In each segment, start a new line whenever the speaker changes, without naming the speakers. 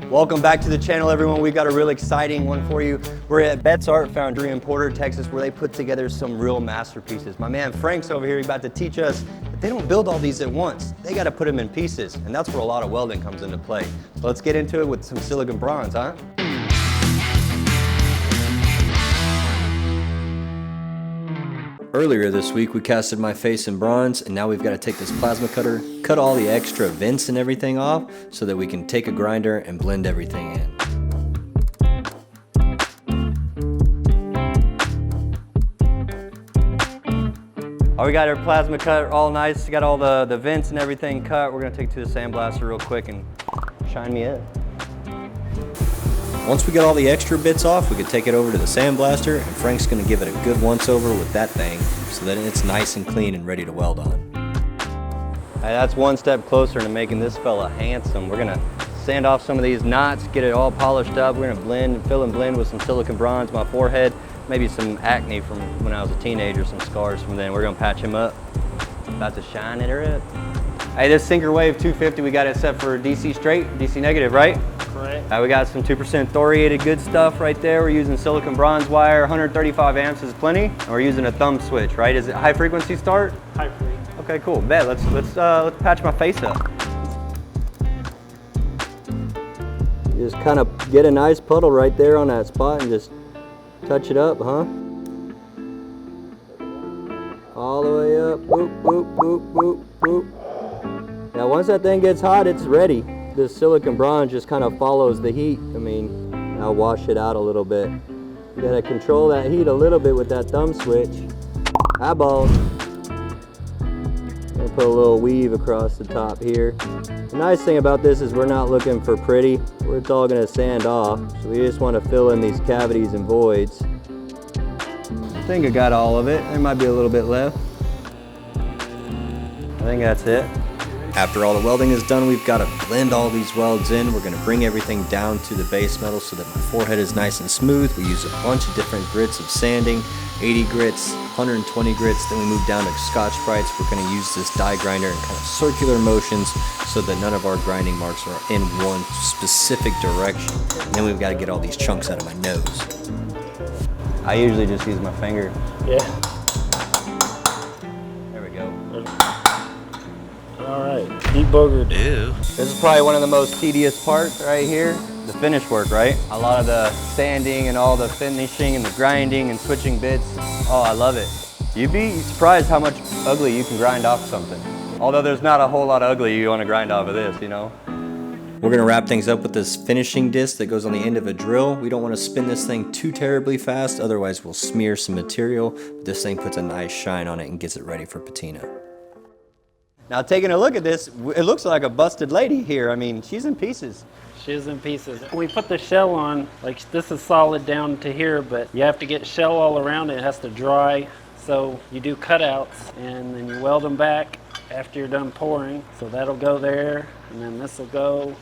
Welcome back to the channel, everyone. We've got a real exciting one for you. We're at Betz Art Foundry in Porter, Texas, where they put together some real masterpieces. My man Frank's over here about to teach us that they don't build all these at once. They got to put them in pieces, and that's where a lot of welding comes into play. So let's get into it with some silicon bronze, huh? Earlier this week, we casted my face in bronze, and now we've got to take this plasma cutter, cut all the extra vents and everything off so that we can take a grinder and blend everything in. We got our plasma cutter all nice, got all the vents and everything cut. We're gonna take it to the sandblaster real quick and shine me up. Once we get all the extra bits off, we can take it over to the sandblaster, and Frank's gonna give it a good once over with that thing so that it's nice and clean and ready to weld on. Hey, that's one step closer to making this fella handsome. We're gonna sand off some of these knots, get it all polished up. We're gonna blend and fill and blend with some silicon bronze, my forehead, maybe some acne from when I was a teenager, some scars from then. We're gonna patch him up. About to shine it up. Hey, this Sinker Wave 250, we got it set for DC straight, DC negative, right?
Correct.
We got some 2% thoriated good stuff right there. We're using silicon bronze wire, 135 amps is plenty. And we're using a thumb switch, right? Is it high frequency start?
High frequency.
Okay, cool. Bet. Let's patch my face up. You just kind of get a nice puddle right there on that spot and just touch it up, huh? All the way up. Boop, boop, boop, boop, boop. Now, once that thing gets hot, it's ready. This silicon bronze just kind of follows the heat. I mean, I'll wash it out a little bit. You gotta control that heat a little bit with that thumb switch. Eyeballs. Gonna put a little weave across the top here. The nice thing about this is we're not looking for pretty. It's all gonna sand off. So we just want to fill in these cavities and voids. I think I got all of it. There might be a little bit left. I think that's it. After all the welding is done, we've got to blend all these welds in. We're going to bring everything down to the base metal so that my forehead is nice and smooth. We use a bunch of different grits of sanding, 80 grits, 120 grits, then we move down to Scotch-Brites. We're going to use this die grinder in kind of circular motions so that none of our grinding marks are in one specific direction. And then we've got to get all these chunks out of my nose. I usually just use my finger.
Yeah.
There we go.
All right, deboogered.
Ew. This is probably one of the most tedious parts right here, the finish work, right? A lot of the sanding and all the finishing and the grinding and switching bits. Oh, I love it. You'd be surprised how much ugly you can grind off something. Although there's not a whole lot of ugly you want to grind off of this, you know? We're gonna wrap things up with this finishing disc that goes on the end of a drill. We don't want to spin this thing too terribly fast, otherwise we'll smear some material. But this thing puts a nice shine on it and gets it ready for patina. Now taking a look at this, it looks like a busted lady here. I mean, she's in pieces.
She's in pieces. We put the shell on, like this is solid down to here, but you have to get shell all around it. It has to dry. So you do cutouts and then you weld them back after you're done pouring. So that'll go there and then this will go.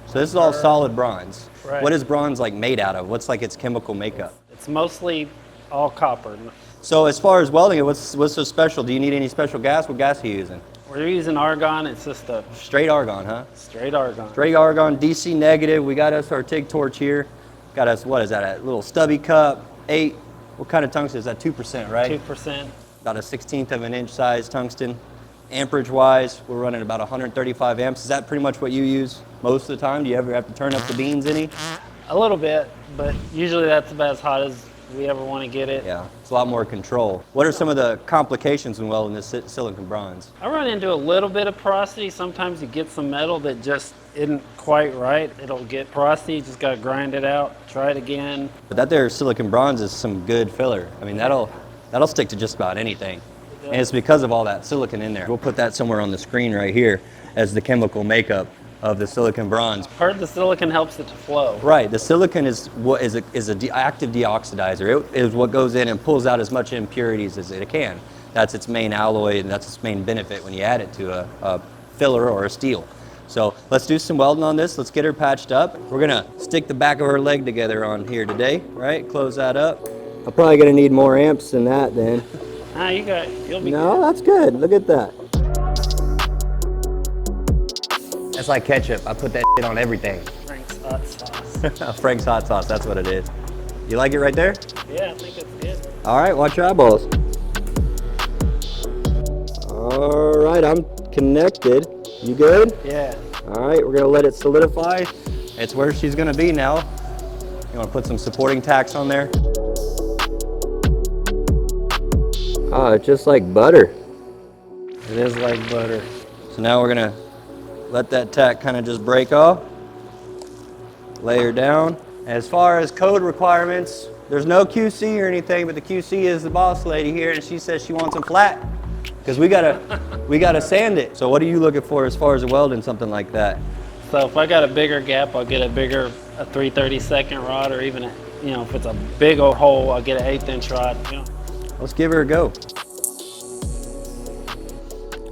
So this is all solid bronze.
Right.
What is bronze like made out of? What's like its chemical makeup?
It's mostly all copper.
So as far as welding it, what's so special? Do you need any special gas? What gas are you using?
We're using argon. It's just a
Straight argon, huh?
straight argon.
Straight argon, DC negative. We got us our TIG torch here. Got us, what is that, a little stubby cup, 8. What kind of tungsten is that? 2%, right?
2%.
About a 1/16 of an inch size tungsten. Amperage wise, we're running about 135 amps. Is that pretty much what you use most of the time? Do you ever have to turn up the beans any?
A little bit, but usually that's about as hot as we ever want to get it.
Yeah, it's a lot more control. What are some of the complications when welding this silicon bronze?
I run into a little bit of porosity. Sometimes you get some metal that just isn't quite right. It'll get porosity, you just gotta grind it out, try it again.
But that there silicon bronze is some good filler. I mean, that'll stick to just about anything. And it's because of all that silicon in there. We'll put that somewhere on the screen right here as the chemical makeup of the silicon bronze.
Part of the silicon helps it to flow.
Right, the silicon is what is a active deoxidizer. It is what goes in and pulls out as much impurities as it can. That's its main alloy and that's its main benefit when you add it to a filler or a steel. So let's do some welding on this. Let's get her patched up. We're gonna stick the back of her leg together on here today, right? Close that up. I'm probably gonna need more amps than that then.
Ah, you'll be
No,
good.
that's good. Look at that. That's like ketchup. I put that shit on everything.
Frank's hot sauce.
Frank's hot sauce, that's what it is. You like it right there?
Yeah, I think it's good.
All right, watch your eyeballs. All right, I'm connected. You good?
Yeah.
All right, we're gonna let it solidify. It's where she's gonna be now. You wanna put some supporting tacks on there? Oh, it's just like butter.
It is like butter.
So now we're gonna let that tack kind of just break off. Layer down. As far as code requirements, there's no QC or anything, but the QC is the boss lady here, and she says she wants them flat because we gotta sand it. So what are you looking for as far as welding something like that?
So if I got a bigger gap, I'll get a 3/32 rod, or even if it's a big old hole, I'll get an 1/8 inch rod.
Let's give her a go.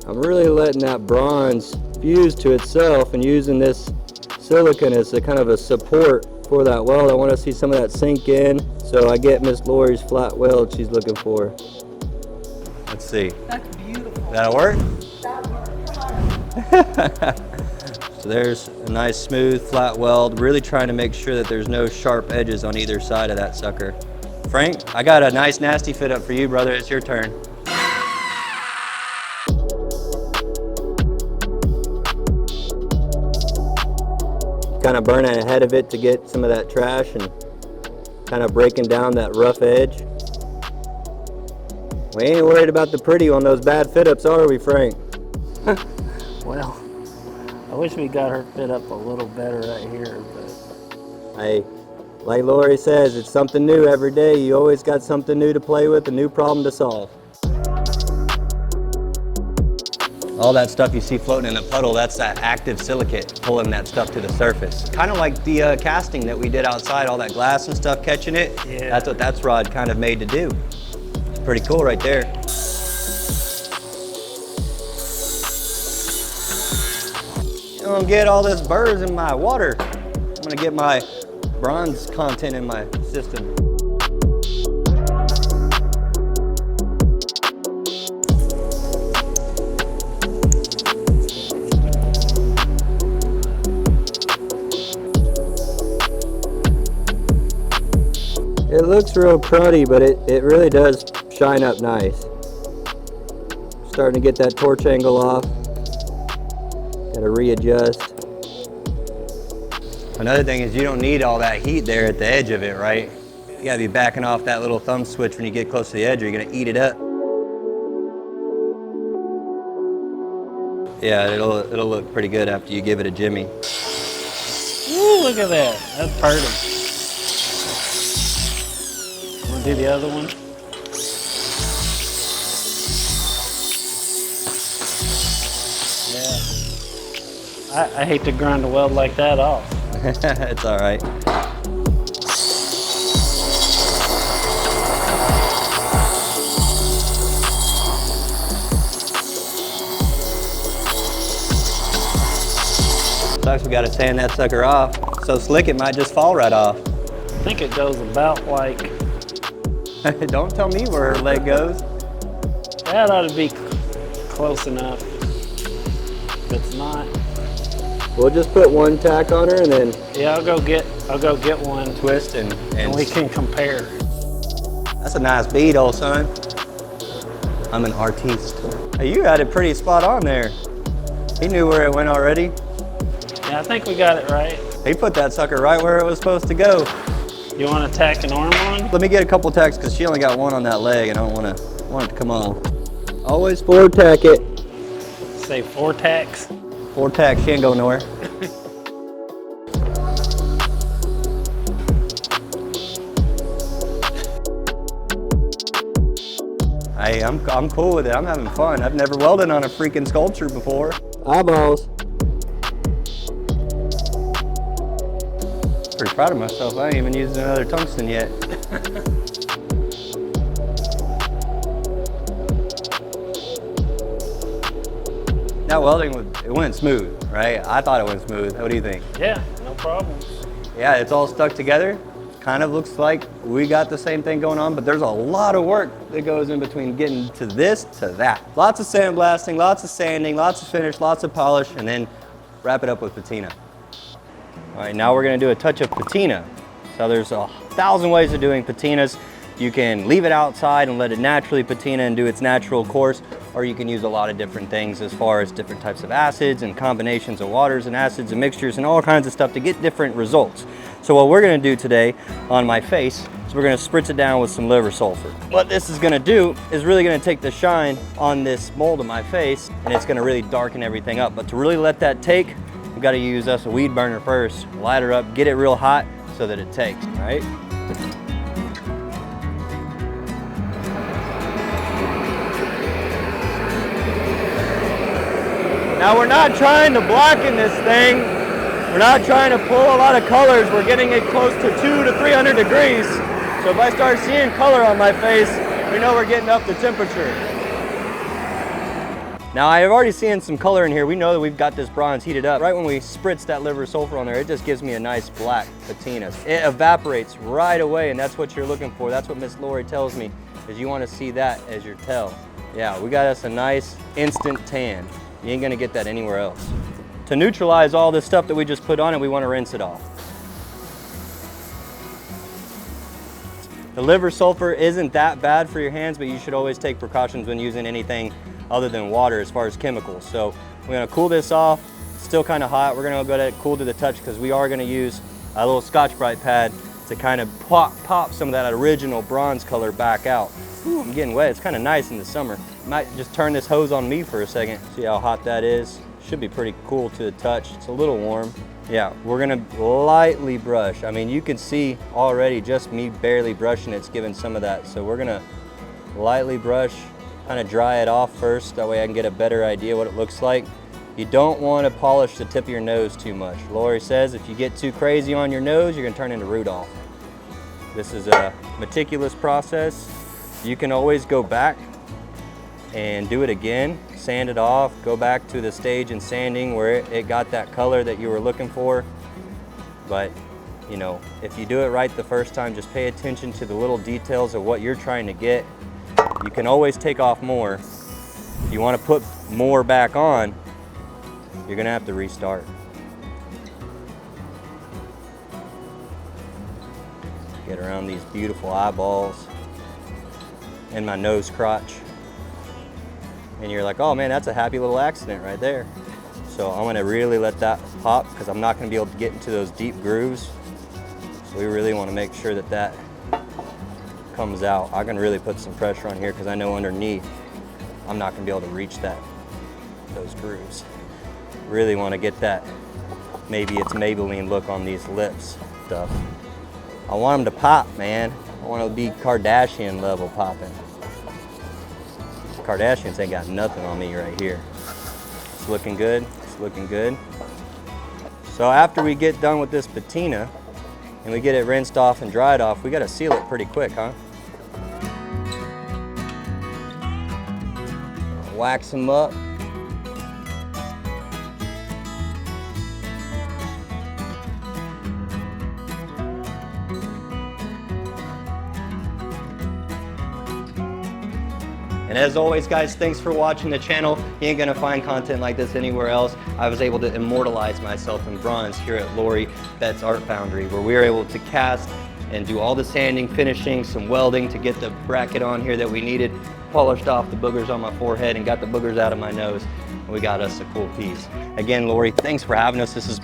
I'm really letting that bronze fuse to itself and using this silicone as a kind of a support for that weld. I want to see some of that sink in so I get Miss Lori's flat weld she's looking for. Let's see.
That's beautiful.
That'll work?
That works.
So there's a nice smooth flat weld. Really trying to make sure that there's no sharp edges on either side of that sucker. Frank, I got a nice nasty fit up for you, brother. It's your turn. Kind of burning ahead of it to get some of that trash and kind of breaking down that rough edge. We ain't worried about the pretty on those bad fit ups, are we, Frank?
Well, I wish we got her fit up a little better right here, but
Hey, like Lori says, it's something new every day. You always got something new to play with, a new problem to solve. All that stuff you see floating in the puddle, that's that active silicate pulling that stuff to the surface. Kind of like the casting that we did outside, all that glass and stuff catching it.
Yeah.
That's what that rod kind of made to do. It's pretty cool right there. You don't get all this burrs in my water. I'm gonna get my bronze content in my system. It looks real cruddy, but it really does shine up nice. Starting to get that torch angle off. Gotta readjust. Another thing is you don't need all that heat there at the edge of it, right? You gotta be backing off that little thumb switch when you get close to the edge or you're gonna eat it up. Yeah, it'll look pretty good after you give it a jimmy.
ooh, look at that. That's perfect. Want to do the other one? Yeah. I hate to grind a weld like that off.
It's all right. Sucks we gotta sand that sucker off. So slick it might just fall right off.
I think it goes about like,
Don't tell me where her leg goes.
that ought to be close enough. If it's not,
We'll just put one tack on her and then
yeah, I'll go get one
twist and
and we can compare.
That's a nice bead, old son. I'm an artiste. Hey, you had it pretty spot on there. He knew where it went already.
Yeah, I think we got it right.
He put that sucker right where it was supposed to go.
You want to tack an arm on?
Let me get a couple tacks because she only got one on that leg and I don't want it to come off. Always forward tack it.
Say 4 tacks.
4 tacks, she ain't going nowhere. Hey, I'm cool with it. I'm having fun. I've never welded on a freaking sculpture before. Eyeballs. Pretty proud of myself. I ain't even used another tungsten yet. That welding, it went smooth, right? I thought it went smooth. What do you think?
Yeah, no problem.
Yeah, it's all stuck together. Kind of looks like we got the same thing going on, but there's a lot of work that goes in between getting to this to that. Lots of sandblasting, lots of sanding, lots of finish, lots of polish, and then wrap it up with patina. All right, now we're gonna do a touch of patina. So there's 1,000 ways of doing patinas. You can leave it outside and let it naturally patina and do its natural course, or you can use a lot of different things as far as different types of acids and combinations of waters and acids and mixtures and all kinds of stuff to get different results. So what we're gonna do today on my face is we're gonna spritz it down with some liver sulfur. What this is gonna do is really gonna take the shine on this mold of my face, and it's gonna really darken everything up. But to really let that take, we've gotta use us a weed burner first, light her up, get it real hot so that it takes, all right? Now we're not trying to blacken this thing. We're not trying to pull a lot of colors. We're getting it close to 200 to 300 degrees. So if I start seeing color on my face, we know we're getting up the temperature. Now I've already seen some color in here. We know that we've got this bronze heated up. Right when we spritz that liver sulfur on there, it just gives me a nice black patina. It evaporates right away, and that's what you're looking for. That's what Miss Lori tells me, is you want to see that as your tell. Yeah, we got us a nice instant tan. You ain't gonna get that anywhere else. To neutralize all this stuff that we just put on it, we wanna rinse it off. The liver sulfur isn't that bad for your hands, but you should always take precautions when using anything other than water as far as chemicals. So we're gonna cool this off. It's still kind of hot. We're gonna go ahead and cool to the touch because we are gonna use a little Scotch-Brite pad to kind of pop some of that original bronze color back out. Ooh, I'm getting wet. It's kind of nice in the summer. Might just turn this hose on me for a second. See how hot that is? Should be pretty cool to the touch. It's a little warm. Yeah, we're gonna lightly brush. I mean, you can see already just me barely brushing it's giving some of that. So we're gonna lightly brush, kind of dry it off first. That way I can get a better idea what it looks like. You don't want to polish the tip of your nose too much. Lori says if you get too crazy on your nose, you're gonna turn into Rudolph. This is a meticulous process. You can always go back and do it again, sand it off, go back to the stage in sanding where it got that color that you were looking for. But, you know, if you do it right the first time, just pay attention to the little details of what you're trying to get. You can always take off more. If you want to put more back on, you're gonna have to restart. Get around these beautiful eyeballs and my nose crotch. And you're like, oh man, that's a happy little accident right there. So I'm gonna really let that pop because I'm not gonna be able to get into those deep grooves. So we really wanna make sure that that comes out. I can really put some pressure on here because I know underneath I'm not gonna be able to reach those grooves. Really wanna get that, maybe it's Maybelline look on these lips stuff. I want them to pop, man. I want to be Kardashian level popping. Kardashians ain't got nothing on me right here. It's looking good, it's looking good. So after we get done with this patina and we get it rinsed off and dried off, we gotta seal it pretty quick, huh? Wax them up. And as always, guys, thanks for watching the channel. You ain't gonna find content like this anywhere else. I was able to immortalize myself in bronze here at Lori Betz Art Foundry, where we were able to cast and do all the sanding, finishing, some welding to get the bracket on here that we needed, polished off the boogers on my forehead and got the boogers out of my nose. And we got us a cool piece. Again, Lori, thanks for having us. It's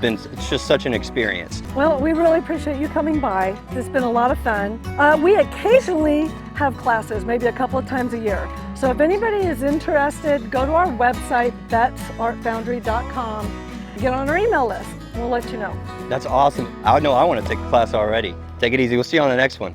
just such an experience.
Well, we really appreciate you coming by. It's been a lot of fun. We occasionally have classes, maybe a couple of times a year. So if anybody is interested, go to our website, betzartfoundry.com, get on our email list, and we'll let you know.
That's awesome. I know I want to take a class already. Take it easy. We'll see you on the next one.